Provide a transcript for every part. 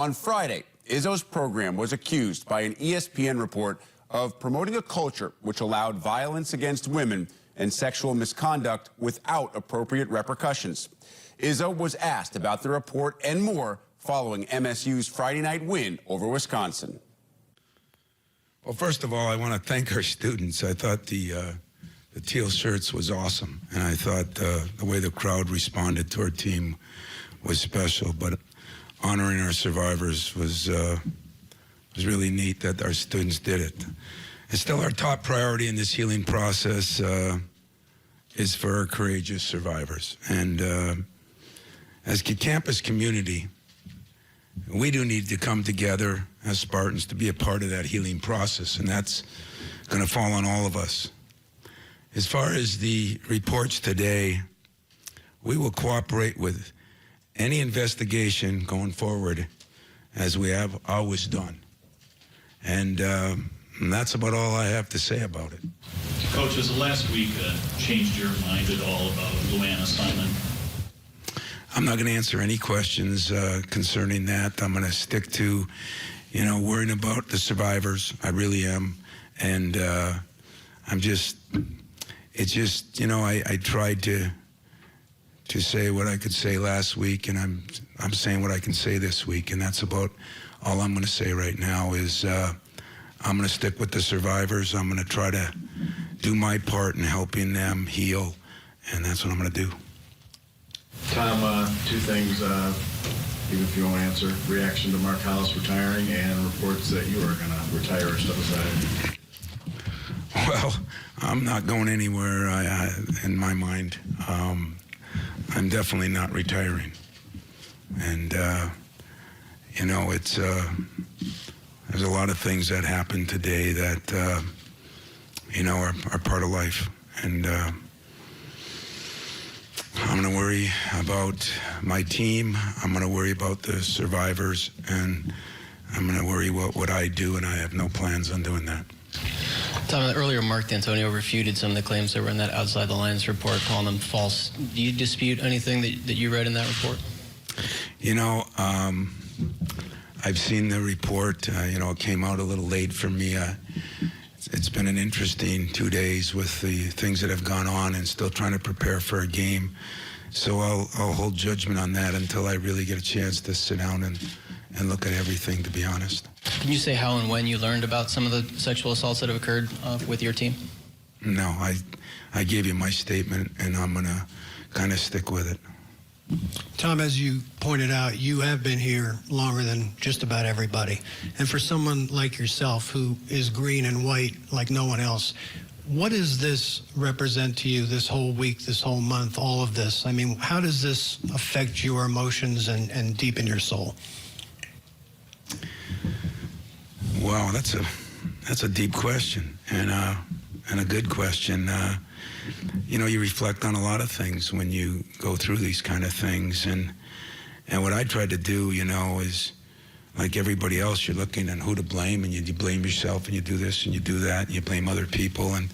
On Friday, Izzo's program was accused by an ESPN report of promoting a culture which allowed violence against women and sexual misconduct without appropriate repercussions. Izzo was asked about the report and more following MSU's Friday night win over Wisconsin. Well, first of all, I want to thank our students. I thought the teal shirts was awesome, and I thought the way the crowd responded to our team was special. But honoring our survivors was really neat that our students did it. It's still our top priority in this healing process is for our courageous survivors. And as a campus community, we do need to come together as Spartans to be a part of that healing process, and that's going to fall on all of us. As far as the reports today, we will cooperate with any investigation going forward as we have always done. And that's about all I have to say about it. Coach, has the last week changed your mind at all about Luann Simon? I'm not going to answer any questions concerning that. I'm going to stick to, worrying about the survivors. I really am. And I tried to say what I could say last week, and I'm saying what I can say this week, and that's about all I'm going to say right now is I'm going to stick with the survivors. I'm going to try to do my part in helping them heal, and that's what I'm going to do. Tom, two things, even if you won't answer. Reaction to Mark Hollis retiring and reports that you are going to retire or step aside. Well, I'm not going anywhere in my mind. I'm definitely not retiring. And, there's a lot of things that happened today that, are part of life. And I'm going to worry about my team. I'm going to worry about the survivors. And I'm going to worry about what I do, and I have no plans on doing that. Tom, earlier Mark D'Antonio refuted some of the claims that were in that Outside the Lines report, calling them false. Do you dispute anything that you read in that report? I've seen the report. It came out a little late for me. It's been an interesting 2 days with the things that have gone on and still trying to prepare for a game. So I'll hold judgment on that until I really get a chance to sit down and look at everything, to be honest. Can you say how and when you learned about some of the sexual assaults that have occurred with your team? No, I gave you my statement, and I'm going to kind of stick with it. Tom, as you pointed out, you have been here longer than just about everybody. And for someone like yourself who is green and white like no one else, what does this represent to you this whole week, this whole month, all of this? I mean, how does this affect your emotions and deep in your soul? Wow, that's a deep question and a good question. You reflect on a lot of things when you go through these kind of things, and what I try to do, is like everybody else, you're looking at who to blame, and you blame yourself, and you do this and you do that, and you blame other people, and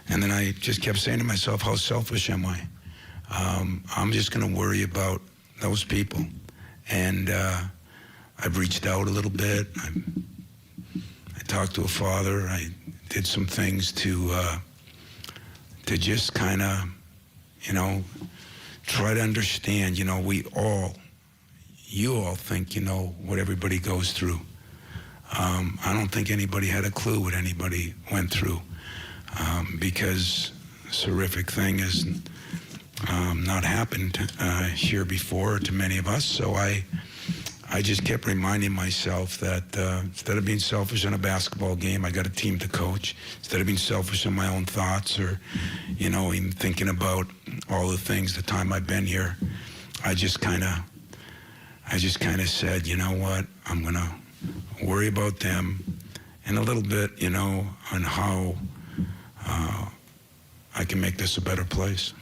then I just kept saying to myself, how selfish am I? I'm just going to worry about those people, and I've reached out a little bit. I talked to a father. I did some things to just kind of, try to understand, you all think you know what everybody goes through. I don't think anybody had a clue what anybody went through because this horrific thing has not happened here before to many of us. So I just kept reminding myself that instead of being selfish in a basketball game, I got a team to coach. Instead of being selfish in my own thoughts or, even thinking about all the things, the time I've been here, I just kind of said, you know what, I'm going to worry about them and a little bit, on how I can make this a better place.